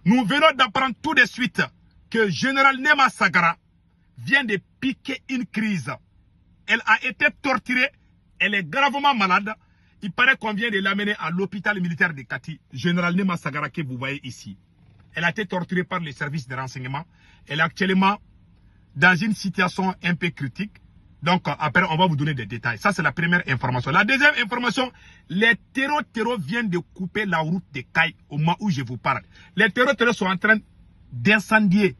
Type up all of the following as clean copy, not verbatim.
Nous venons d'apprendre tout de suite que Général Nema Sagara vient de piquer une crise. Elle a été torturée, elle est gravement malade. Il paraît qu'on vient de l'amener à l'hôpital militaire de Kati. Général Nema Sagara que vous voyez ici. Elle a été torturée par les services de renseignement. Elle est actuellement dans une situation un peu critique. Donc après, on va vous donner des détails. Ça, c'est la première information. La deuxième information, les terreaux viennent de couper la route de Kaye au moment où je vous parle. Les terreaux sont en train d'incendier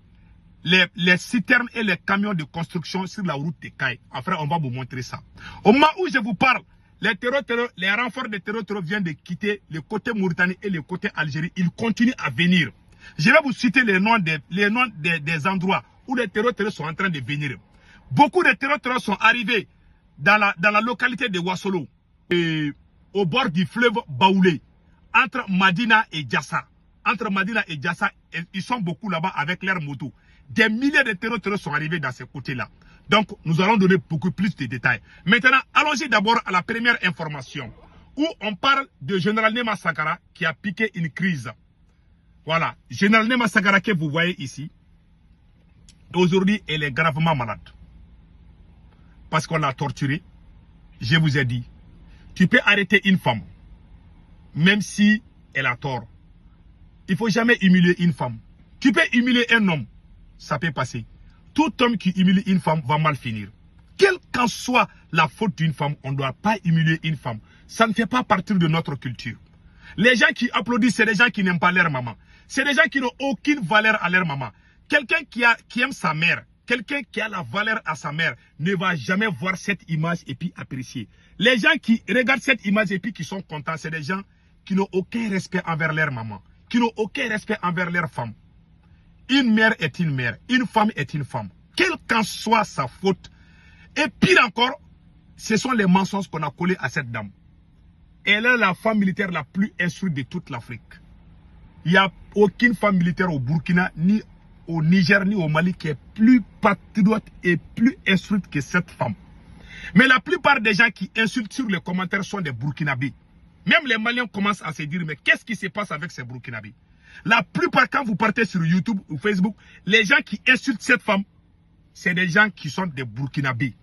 les citernes et les camions de construction sur la route de Kaye. Après, on va vous montrer ça. Au moment où je vous parle, les renforts de terreaux viennent de quitter le côté Mauritanie et le côté Algérie. Ils continuent à venir. Je vais vous citer les noms des endroits où les terreaux sont en train de venir. Beaucoup de terreaux sont arrivés dans la localité de Ouassolo, au bord du fleuve Baoulé, entre Madina et Djassa. Entre Madina et Djassa, ils sont beaucoup là-bas avec leurs motos. Des milliers de terreaux sont arrivés dans ces côtés-là. Donc, nous allons donner beaucoup plus de détails. Maintenant, allons-y d'abord à la première information, où on parle de Général Nema Sagara qui a piqué une crise. Voilà, Général Nema Sagara que vous voyez ici, aujourd'hui, elle est gravement malade. Parce qu'on l'a torturée. Je vous ai dit, tu peux arrêter une femme, même si elle a tort. Il ne faut jamais humilier une femme. Tu peux humilier un homme, ça peut passer. Tout homme qui humilie une femme va mal finir. Quelle qu'en soit la faute d'une femme, on ne doit pas humilier une femme. Ça ne fait pas partie de notre culture. Les gens qui applaudissent, c'est des gens qui n'aiment pas leur maman. C'est des gens qui n'ont aucune valeur à leur maman. Quelqu'un qui aime sa mère, quelqu'un qui a la valeur à sa mère, ne va jamais voir cette image et puis apprécier. Les gens qui regardent cette image et puis qui sont contents, c'est des gens qui n'ont aucun respect envers leur maman, qui n'ont aucun respect envers leur femme. Une mère est une mère, une femme est une femme. Quelle qu'en soit sa faute. Et pire encore, ce sont les mensonges qu'on a collés à cette dame. Elle est la femme militaire la plus instruite de toute l'Afrique. Il n'y a aucune femme militaire au Burkina, ni au Niger, ni au Mali qui est plus patriote et plus instruite que cette femme. Mais la plupart des gens qui insultent sur les commentaires sont des Burkinabés. Même les Maliens commencent à se dire, mais qu'est-ce qui se passe avec ces Burkinabés? La plupart, quand vous partez sur YouTube ou Facebook, les gens qui insultent cette femme, c'est des gens qui sont des Burkinabés.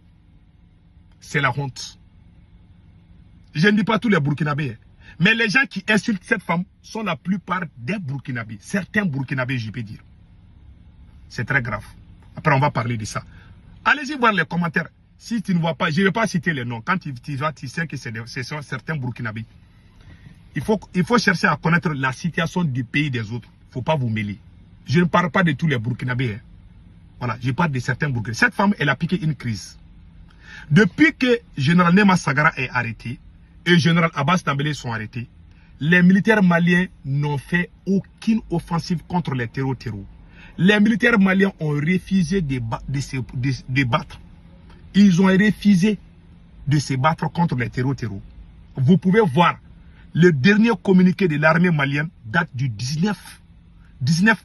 C'est la honte. Je ne dis pas tous les Burkinabés, mais les gens qui insultent cette femme sont la plupart des Burkinabés. Certains Burkinabés, je peux dire. C'est très grave. Après, on va parler de ça. Allez-y voir les commentaires. Si tu ne vois pas, je ne vais pas citer les noms. Quand tu vois, tu sais que ce sont certains Burkinabés. Il faut chercher à connaître la situation du pays des autres. Il ne faut pas vous mêler. Je ne parle pas de tous les Burkinabés. Voilà, je parle de certains Burkinabés. Cette femme, elle a piqué une crise. Depuis que Général Nema Sagara est arrêté et Général Abbas Tambélé sont arrêtés, les militaires maliens n'ont fait aucune offensive contre les terreaux. Les militaires maliens ont refusé de battre. Ils ont refusé de se battre contre les terreaux. Vous pouvez voir, le dernier communiqué de l'armée malienne date du 19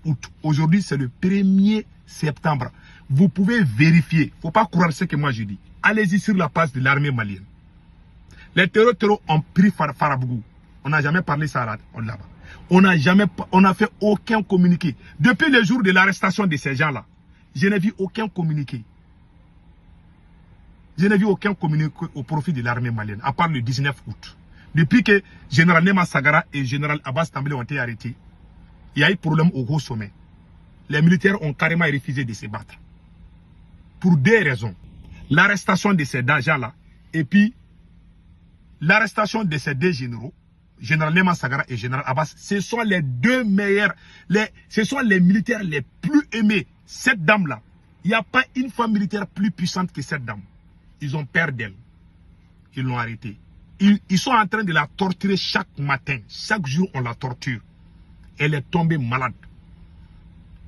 août. Aujourd'hui, c'est le 1er septembre. Vous pouvez vérifier. Il ne faut pas croire ce que moi je dis. Allez-y sur la page de l'armée malienne. Les terreaux ont pris Farabougou. On n'a jamais parlé ça là-bas. On n'a fait aucun communiqué. Depuis le jour de l'arrestation de ces gens-là, je n'ai vu aucun communiqué. Je n'ai vu aucun communiqué au profit de l'armée malienne, à part le 19 août. Depuis que Général Nema Sagara et Général Abbas Tambélé ont été arrêtés, il y a eu problème au haut sommet. Les militaires ont carrément refusé de se battre. Pour deux raisons. L'arrestation de ces gens-là et puis l'arrestation de ces deux généraux, Général Nema Sagara et Général Abbas, ce sont les deux meilleurs, ce sont les militaires les plus aimés. Cette dame-là, il n'y a pas une femme militaire plus puissante que cette dame. Ils ont peur d'elle. Ils l'ont arrêtée. Ils sont en train de la torturer chaque matin. Chaque jour, on la torture. Elle est tombée malade.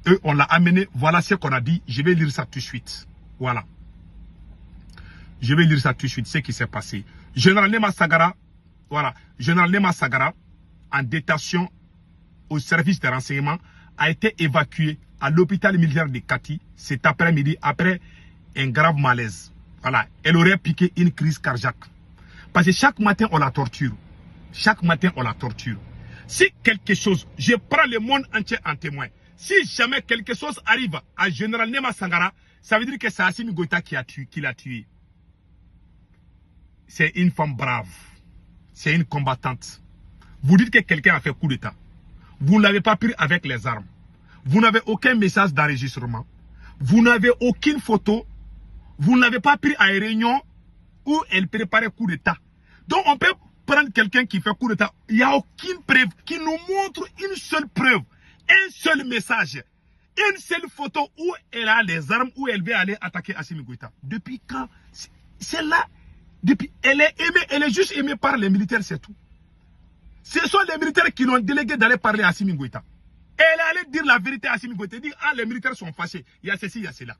Eux, on l'a amenée. Voilà ce qu'on a dit. Je vais lire ça tout de suite. Voilà. Je vais lire ça tout de suite, ce qui s'est passé. Général Nema Sagara, voilà. Général Nema Sagara, en détention au service de renseignement, a été évacué à l'hôpital militaire de Kati cet après-midi après un grave malaise. Voilà. Elle aurait piqué une crise cardiaque. Parce que chaque matin, on la torture. Chaque matin, on la torture. Si quelque chose, je prends le monde entier en témoin. Si jamais quelque chose arrive à Général Nema Sangara, ça veut dire que c'est Assimi Goïta qui l'a tué. C'est une femme brave. C'est une combattante. Vous dites que quelqu'un a fait coup d'État. Vous ne l'avez pas pris avec les armes. Vous n'avez aucun message d'enregistrement. Vous n'avez aucune photo. Vous ne l'avez pas pris à une réunion où elle préparait coup d'État. Donc on peut prendre quelqu'un qui fait coup d'État. Il n'y a aucune preuve qui nous montre une seule preuve. Un seul message. Une seule photo où elle a les armes, où elle veut aller attaquer Assimi Goïta. Depuis quand? C'est là. Depuis, elle est juste aimée par les militaires, c'est tout. Ce sont les militaires qui l'ont délégué d'aller parler à Assimi Goïta. Elle allait dire la vérité à Assimi Goïta. Elle dit, ah, les militaires sont fâchés. Il y a ceci, il y a cela.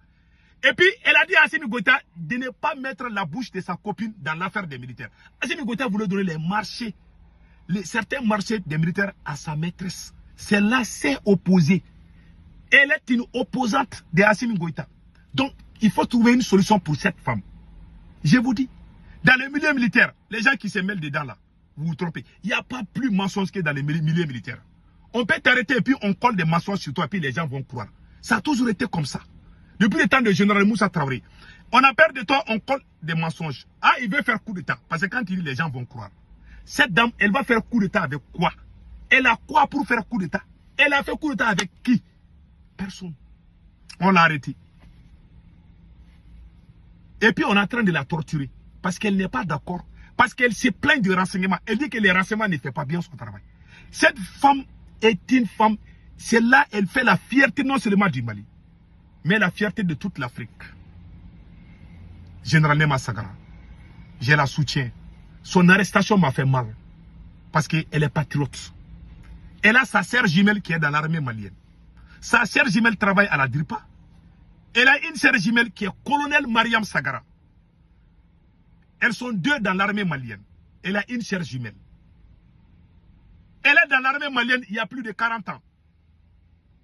Et puis, elle a dit à Assimi Goïta de ne pas mettre la bouche de sa copine dans l'affaire des militaires. Assimi Goïta voulait donner les marchés, certains marchés des militaires à sa maîtresse. Celle-là s'est opposée. Elle est une opposante de Assimi Goïta. Donc, il faut trouver une solution pour cette femme. Je vous dis, dans le milieu militaire, les gens qui se mêlent dedans là, vous vous trompez. Il n'y a pas plus mensonge que dans les milieux militaires. On peut t'arrêter et puis on colle des mensonges sur toi et puis les gens vont croire. Ça a toujours été comme ça. Depuis le temps de Général Moussa Traoré. On a peur de toi, on colle des mensonges. Ah, il veut faire coup d'État. Parce que quand il dit, les gens vont croire. Cette dame, elle va faire coup d'État avec quoi? Elle a quoi pour faire coup d'État? Elle a fait coup d'État avec qui? Personne. On l'a arrêtée. Et puis on est en train de la torturer. Parce qu'elle n'est pas d'accord. Parce qu'elle se plaint du renseignement. Elle dit que les renseignements ne font pas bien son travail. Cette femme est une femme. Celle-là, elle fait la fierté non seulement du Mali, mais la fierté de toute l'Afrique. Général Nema Sangara, je la soutiens. Son arrestation m'a fait mal. Parce qu'elle est patriote. Elle a sa sœur jumelle qui est dans l'armée malienne. Sa sœur jumelle travaille à la DRIPA. Elle a une sœur jumelle qui est colonel Mariam Sagara. Elles sont deux dans l'armée malienne. Elle a une sœur jumelle. Elle est dans l'armée malienne il y a plus de 40 ans.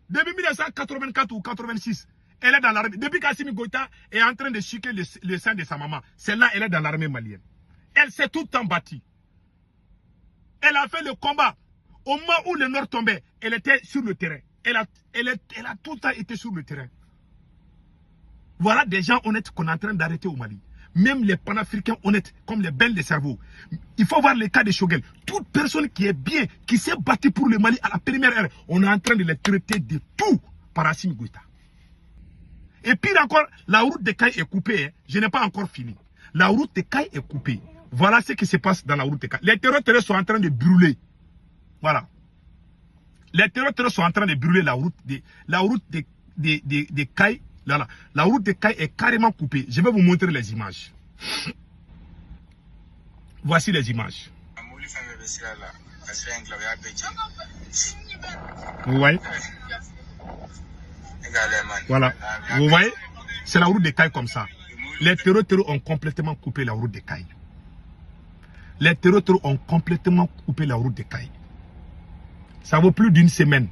Depuis 1984 ou 86, elle est dans l'armée. Depuis qu'Assimi Goïta est en train de chiquer le sein de sa maman, celle-là, elle est dans l'armée malienne. Elle s'est tout le temps battue. Elle a fait le combat. Au moment où le Nord tombait, elle était sur le terrain. Elle a tout le temps été sur le terrain. Voilà des gens honnêtes qu'on est en train d'arrêter au Mali. Même les panafricains honnêtes, comme les belles de cerveau. Il faut voir le cas de Choguel. Toute personne qui est bien, qui s'est battue pour le Mali à la première heure, on est en train de les traiter de tout par Assimi Goïta. Et puis encore, la route de Caille est coupée. Hein. Je n'ai pas encore fini. La route de Caille est coupée. Voilà ce qui se passe dans la route de Caille. Les terroristes sont en train de brûler. Voilà. Les terroristes sont en train de brûler la route de Caille. La route de Caille est carrément coupée. Je vais vous montrer les images. Voici les images. Vous voyez? Voilà. Vous voyez? C'est la route de Caille comme ça. Les terroristes ont complètement coupé la route de Caille. Les terroristes ont complètement coupé la route de Caille. Ça vaut plus d'une semaine.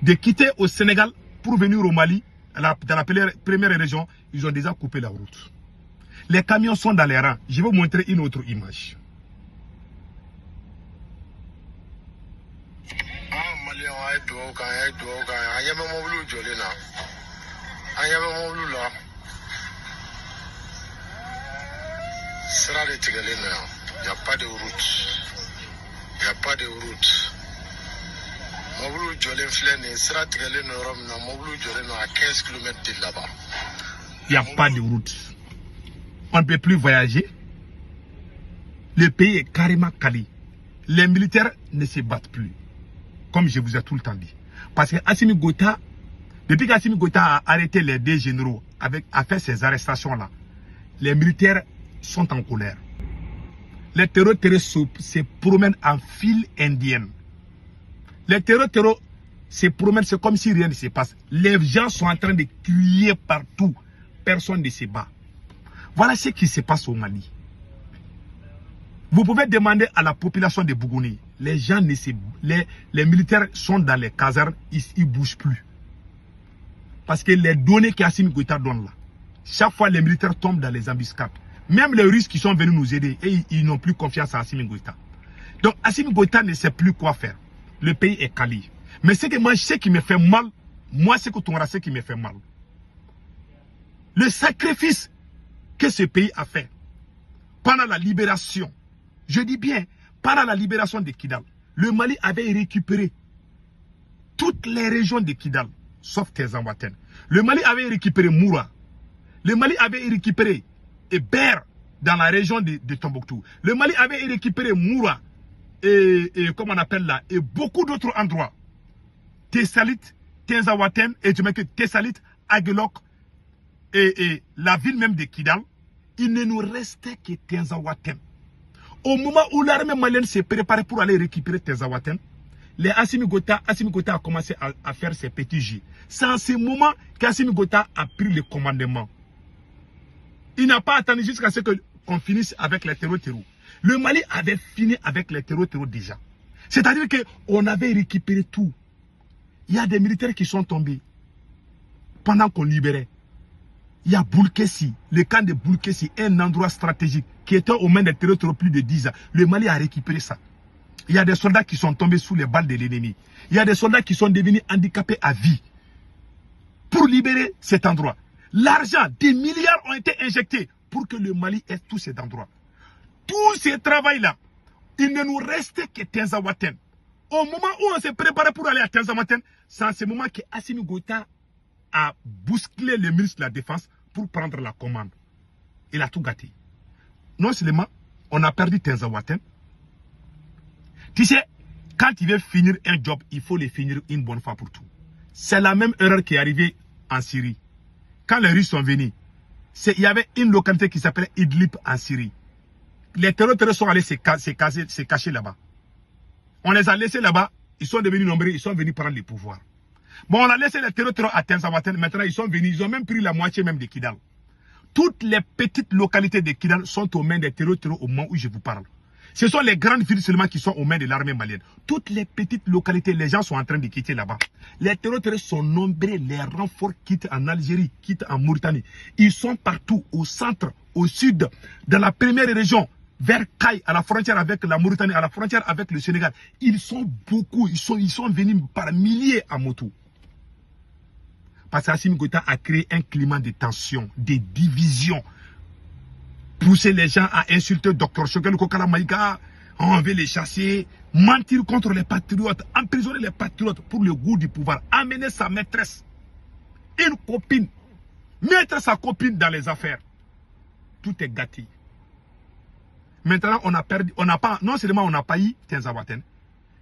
De quitter au Sénégal pour venir au Mali, dans la première région, ils ont déjà coupé la route. Les camions sont dans les rangs. Je vais vous montrer une autre image. Il n'y a pas de route. Il n'y a pas de route. Il n'y a pas de route. On ne peut plus voyager. Le pays est carrément calé. Les militaires ne se battent plus. Comme je vous ai tout le temps dit. Parce que Assimi Goïta, depuis qu'Assimi Goïta a arrêté les deux généraux, a fait ces arrestations-là, les militaires sont en colère. Les terroristes se promènent en file indienne. Les terroristes se promènent, c'est comme si rien ne se passe. Les gens sont en train de crier partout. Personne ne se bat. Voilà ce qui se passe au Mali. Vous pouvez demander à la population de Bougouni. Les gens les militaires sont dans les casernes, ils ne bougent plus. Parce que les données qu'Assimi Goïta donne là, chaque fois les militaires tombent dans les embuscades. Même les Russes qui sont venus nous aider, et ils n'ont plus confiance à Assimi Goïta. Donc Assimi Goïta ne sait plus quoi faire. Le pays est calé. Mais ce que moi, ce qui me fait mal, moi, c'est que Tounkara, ce qui me fait mal. Le sacrifice que ce pays a fait pendant la libération, je dis bien, pendant la libération de Kidal, le Mali avait récupéré toutes les régions de Kidal, sauf Tezawaten. Le Mali avait récupéré Moura. Le Mali avait récupéré Ber dans la région de Tombouctou. Le Mali avait récupéré Moura et comment on appelle là, et beaucoup d'autres endroits. Tessalit, Tezawaten, et tu mets que Tessalit, Aguelok et la ville même de Kidal, il ne nous restait que Tezawaten. Au moment où l'armée malienne s'est préparée pour aller récupérer Tezawaten, les Assimi Goïta a commencé à faire ses petits jets. C'est en ce moment qu'Assimi Goïta a pris le commandement. Il n'a pas attendu jusqu'à ce qu'on finisse avec les terreaux. Le Mali avait fini avec les terreaux déjà. C'est-à-dire qu'on avait récupéré tout. Il y a des militaires qui sont tombés pendant qu'on libérait. Il y a Boulkessi, le camp de Boulkessi, un endroit stratégique qui était aux mains des terreaux plus de 10 ans. Le Mali a récupéré ça. Il y a des soldats qui sont tombés sous les balles de l'ennemi. Il y a des soldats qui sont devenus handicapés à vie pour libérer cet endroit. L'argent, des milliards ont été injectés pour que le Mali ait tous ces endroits. Tout ce travail-là, il ne nous restait que Tezawaten. Au moment où on s'est préparé pour aller à Tezawaten, c'est en ce moment que Assimi Goïta a bousculé le ministre de la Défense pour prendre la commande. Il a tout gâté. Non seulement on a perdu Tezawaten. Tu sais, quand il veut finir un job, il faut le finir une bonne fois pour tout. C'est la même erreur qui est arrivée en Syrie. Quand les Russes sont venus, il y avait une localité qui s'appelait Idlib en Syrie. Les terroristes sont allés se cacher là-bas. On les a laissés là-bas, ils sont devenus nombreux, ils sont venus prendre le pouvoir. Bon, on a laissé les terroristes à Tezawaten, maintenant ils sont venus, ils ont même pris la moitié même de Kidal. Toutes les petites localités de Kidal sont aux mains des terroristes au moment où je vous parle. Ce sont les grandes villes seulement qui sont aux mains de l'armée malienne. Toutes les petites localités, les gens sont en train de quitter là-bas. Les terroristes sont nombreux, les renforts quittent en Algérie, quittent en Mauritanie. Ils sont partout, au centre, au sud, dans la première région, vers Kay, à la frontière avec la Mauritanie, à la frontière avec le Sénégal. Ils sont beaucoup, ils sont venus par milliers à moto. Parce qu'Assimi Goïta a créé un climat de tension, de division. Pousser les gens à insulter Dr Choguel Kokala Maïga, on veut les chasser, mentir contre les patriotes, emprisonner les patriotes pour le goût du pouvoir, amener sa maîtresse, une copine, mettre sa copine dans les affaires. Tout est gâté. Maintenant, on a perdu, non seulement on n'a pas eu Tezawaten,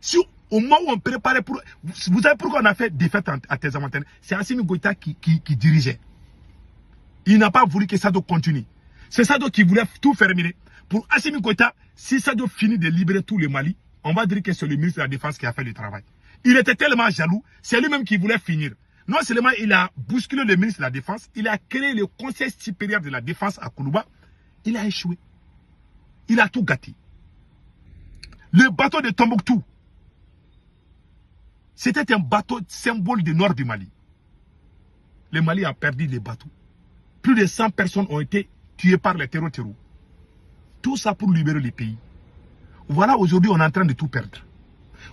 si au moment où on préparait pour... Vous savez pourquoi on a fait défaite à Tezawaten? C'est Assimi Goïta qui dirigeait. Il n'a pas voulu que Sado continue. C'est Sado qui voulait tout terminer. Pour Assimi Goïta, si Sado finit de libérer tout le Mali, on va dire que c'est le ministre de la Défense qui a fait le travail. Il était tellement jaloux, c'est lui-même qui voulait finir. Non seulement il a bousculé le ministre de la Défense, il a créé le Conseil supérieur de la Défense à Koulouba. Il a échoué. Il a tout gâté. Le bateau de Tombouctou, c'était un bateau symbole du nord du Mali. Le Mali a perdu les bateaux. Plus de 100 personnes ont été tuées par les terreaux. Tout ça pour libérer le pays. Voilà, aujourd'hui, on est en train de tout perdre.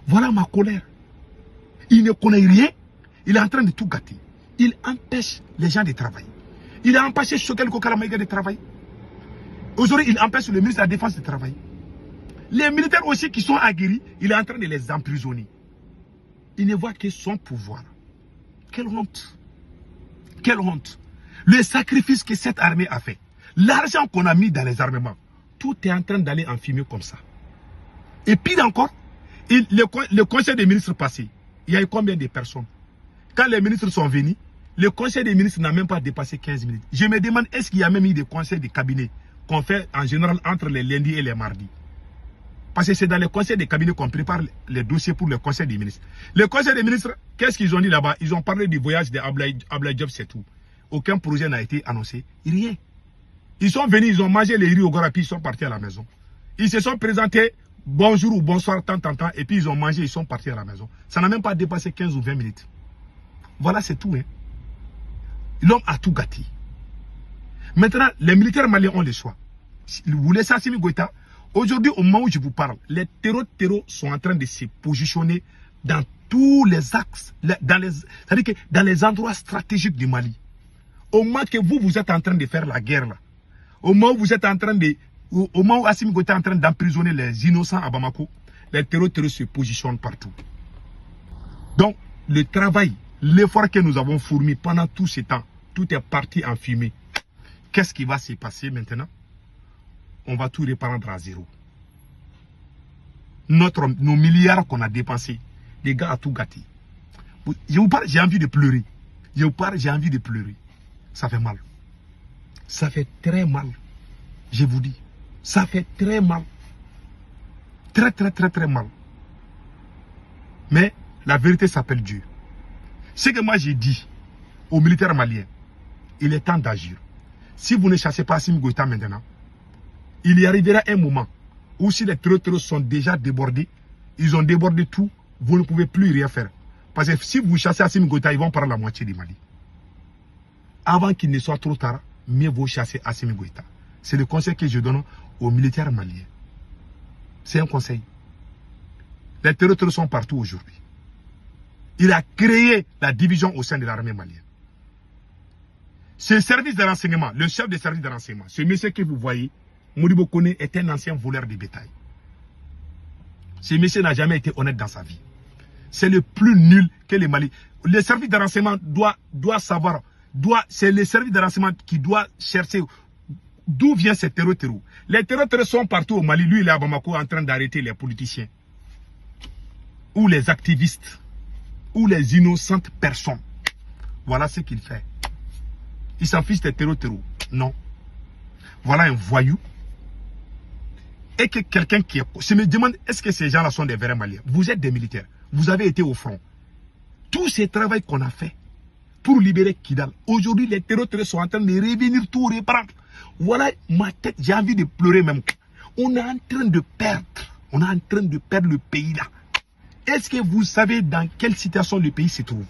Voilà ma colère. Il ne connaît rien. Il est en train de tout gâter. Il empêche les gens de travailler. Il a empêché Choguel Kokala Maïga de travailler. Aujourd'hui, il empêche le ministre de la Défense de travailler. Les militaires aussi qui sont aguerris, il est en train de les emprisonner. Il ne voit que son pouvoir. Quelle honte. Quelle honte. Le sacrifice que cette armée a fait. L'argent qu'on a mis dans les armements. Tout est en train d'aller en fumée comme ça. Et pire encore, le conseil des ministres passé, il y a eu combien de personnes? Quand les ministres sont venus, le conseil des ministres n'a même pas dépassé 15 minutes. Je me demande, est-ce qu'il y a même eu des conseils de cabinet qu'on fait en général entre les lundis et les mardis? Parce que c'est dans le conseil des cabinets qu'on prépare les dossiers pour le conseil des ministres. Le conseil des ministres, qu'est-ce qu'ils ont dit là-bas? Ils ont parlé du voyage de Ablaye Diop, c'est tout. Aucun projet n'a été annoncé. Rien. Ils sont venus, ils ont mangé les riz au Gora, puis ils sont partis à la maison. Ils se sont présentés, bonjour ou bonsoir, tant, et puis ils ont mangé, ils sont partis à la maison. Ça n'a même pas dépassé 15 ou 20 minutes. Voilà, c'est tout. Hein. L'homme a tout gâté. Maintenant, les militaires maliens ont le choix. Vous laissez Assimi Goïta, Aujourd'hui, au moment où je vous parle, les terreaux sont en train de se positionner dans tous les axes, c'est-à-dire que dans les endroits stratégiques du Mali. Au moment que vous êtes en train de faire la guerre là, au moment où vous êtes en train de, au moment où Assimi Goïta est en train d'emprisonner les innocents à Bamako, les terreaux se positionnent partout. Donc, le travail, l'effort que nous avons fourni pendant tout ce temps, tout est parti en fumée. Qu'est-ce qui va se passer maintenant? On va tout reprendre à zéro. Nos milliards qu'on a dépensés, les gars ont tout gâté. Je vous parle, j'ai envie de pleurer. Je vous parle, j'ai envie de pleurer. Ça fait mal. Ça fait très mal. Je vous dis. Ça fait très mal. Très, très, très, très mal. Mais la vérité s'appelle Dieu. Ce que moi j'ai dit aux militaires maliens, il est temps d'agir. Si vous ne chassez pas Assimi Goïta maintenant, il y arrivera un moment où si les terreaux sont déjà débordés, ils ont débordé tout, vous ne pouvez plus rien faire. Parce que si vous chassez Assimi Goïta, ils vont prendre la moitié du Mali. Avant qu'il ne soit trop tard, mieux vaut chasser Assimi Goïta. C'est le conseil que je donne aux militaires maliens. C'est un conseil. Les terreaux sont partout aujourd'hui. Il a créé la division au sein de l'armée malienne. Ce service de renseignement, le chef des services de renseignement, ce monsieur que vous voyez, Modibo Kone est un ancien voleur de bétail. Ce monsieur n'a jamais été honnête dans sa vie. C'est le plus nul que les Mali. Le service de renseignement doit savoir, c'est le service de renseignement qui doit chercher d'où vient ces terreaux. Les terreaux sont partout au Mali. Lui, il est à Bamako en train d'arrêter les politiciens. Ou les activistes. Ou les innocentes personnes. Voilà ce qu'il fait. Il s'en fiche des terreaux. Non. Voilà un voyou. Et que quelqu'un qui est... Je me demande, est-ce que ces gens-là sont des vrais Maliens? Vous êtes des militaires. Vous avez été au front. Tout ce travail qu'on a fait pour libérer Kidal. Aujourd'hui, les terreaux sont en train de revenir tout reprendre. Voilà ma tête. J'ai envie de pleurer même. On est en train de perdre. On est en train de perdre le pays là. Est-ce que vous savez dans quelle situation le pays se trouve?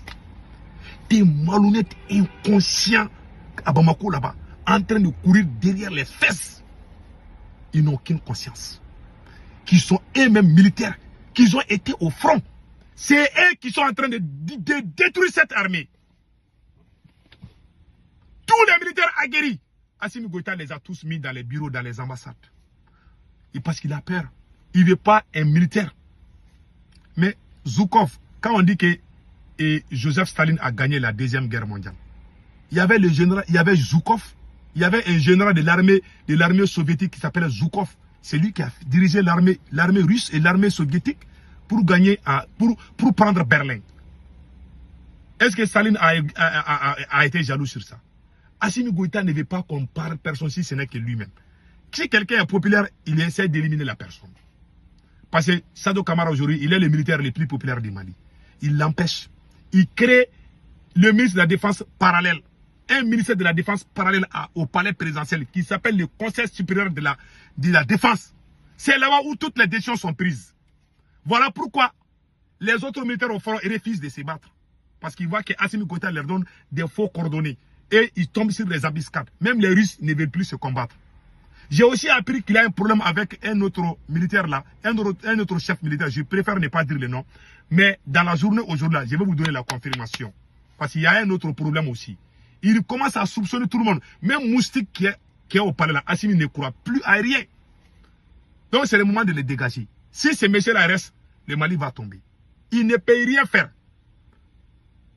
Des malhonnêtes inconscients à Bamako là-bas, en train de courir derrière les fesses. Ils n'ont aucune conscience. Qui sont eux-mêmes militaires, qui ont été au front. C'est eux qui sont en train de détruire cette armée. Tous les militaires aguerris, Assimi Goïta les a tous mis dans les bureaux, dans les ambassades. Et parce qu'il a peur. Il ne veut pas un militaire. Mais Zhukov, quand on dit que Joseph Staline a gagné la Deuxième Guerre mondiale, il y avait le général, il y avait Zhukov, il y avait un général de l'armée soviétique qui s'appelait Zhukov. C'est lui qui a dirigé l'armée russe et l'armée soviétique pour gagner, pour prendre Berlin. Est-ce que Staline a été jaloux sur ça? Assimi Goïta ne veut pas qu'on parle personne si ce n'est que lui-même. Si quelqu'un est populaire, il essaie d'éliminer la personne. Parce que Sado Kamara aujourd'hui, il est le militaire le plus populaire du Mali. Il l'empêche. Il crée le ministre de la Défense parallèle. Un ministère de la Défense parallèle au palais présidentiel qui s'appelle le Conseil supérieur de la Défense. C'est là-bas où toutes les décisions sont prises. Voilà pourquoi les autres militaires au front refusent de se battre. Parce qu'ils voient que Assimi Goïta leur donne des faux coordonnées. Et ils tombent sur les embuscades. Même les Russes ne veulent plus se combattre. J'ai aussi appris qu'il y a un problème avec un autre militaire là, un autre chef militaire, je préfère ne pas dire le nom. Mais dans la journée aujourd'hui, je vais vous donner la confirmation. Parce qu'il y a un autre problème aussi. Il commence à soupçonner tout le monde. Même Moustique qui est au palais là, Assimi ne croit plus à rien. Donc c'est le moment de les dégager. Si ces messieurs-là restent, le Mali va tomber. Il ne peut rien faire.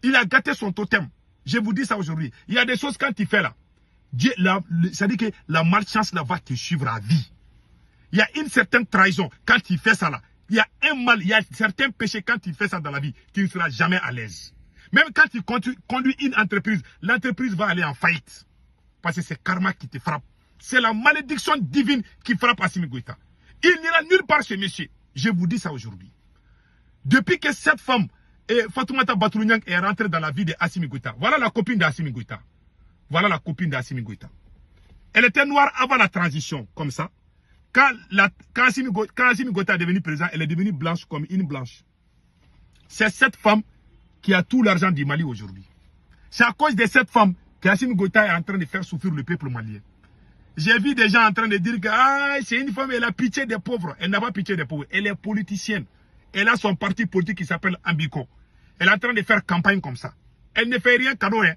Il a gâté son totem. Je vous dis ça aujourd'hui. Il y a des choses quand il fait là. C'est-à-dire que la malchance là va te suivre à vie. Il y a une certaine trahison quand il fait ça là. Il y a un mal, il y a certains péchés quand il fait ça dans la vie. Tu ne seras jamais à l'aise. Même quand il conduit une entreprise, l'entreprise va aller en faillite. Parce que c'est karma qui te frappe. C'est la malédiction divine qui frappe Assimi Goïta. Il n'ira nulle part ce monsieur. Je vous dis ça aujourd'hui. Depuis que cette femme, Fatoumata Batouniang, est rentrée dans la vie de Assimi Goïta. Voilà la copine d'Assimi Goïta. Voilà la copine d'Assimi Goïta. Elle était noire avant la transition, comme ça. Quand Assimi Goïta est devenu président, elle est devenue blanche comme une blanche. C'est cette femme qui a tout l'argent du Mali aujourd'hui. C'est à cause de cette femme qu'Assimi Goïta est en train de faire souffrir le peuple malien. J'ai vu des gens en train de dire que c'est une femme, elle a pitié des pauvres. Elle n'a pas pitié des pauvres. Elle est politicienne. Elle a son parti politique qui s'appelle Ambiko. Elle est en train de faire campagne comme ça. Elle ne fait rien cadeau. Hein.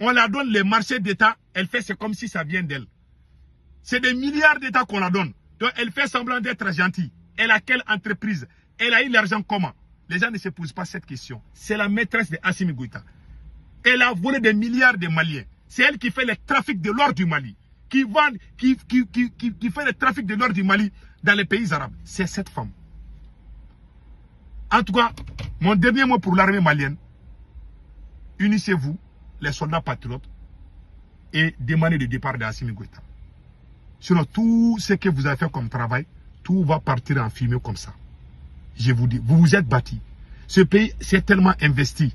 On la donne les marchés d'État. Elle fait c'est comme si ça vient d'elle. C'est des milliards d'États qu'on la donne. Donc elle fait semblant d'être gentille. Elle a quelle entreprise? Elle a eu l'argent comment? Les gens ne se posent pas cette question. C'est la maîtresse de Assimi Goïta. Elle a volé des milliards de Maliens. C'est elle qui fait le trafic de l'or du Mali. Qui fait le trafic de l'or du Mali dans les pays arabes. C'est cette femme. En tout cas, mon dernier mot pour l'armée malienne. Unissez-vous, les soldats patriotes, et demandez le départ d'Assimi Goïta. Sinon, tout ce que vous avez fait comme travail, tout va partir en fumée comme ça. Je vous dis, vous vous êtes bâtis. Ce pays s'est tellement investi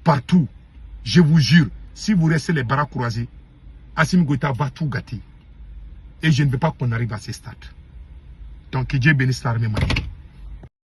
partout. Je vous jure, si vous restez les bras croisés, Assimi Goïta va tout gâter. Et je ne veux pas qu'on arrive à ce stade. Donc, que Dieu bénisse l'armée malienne.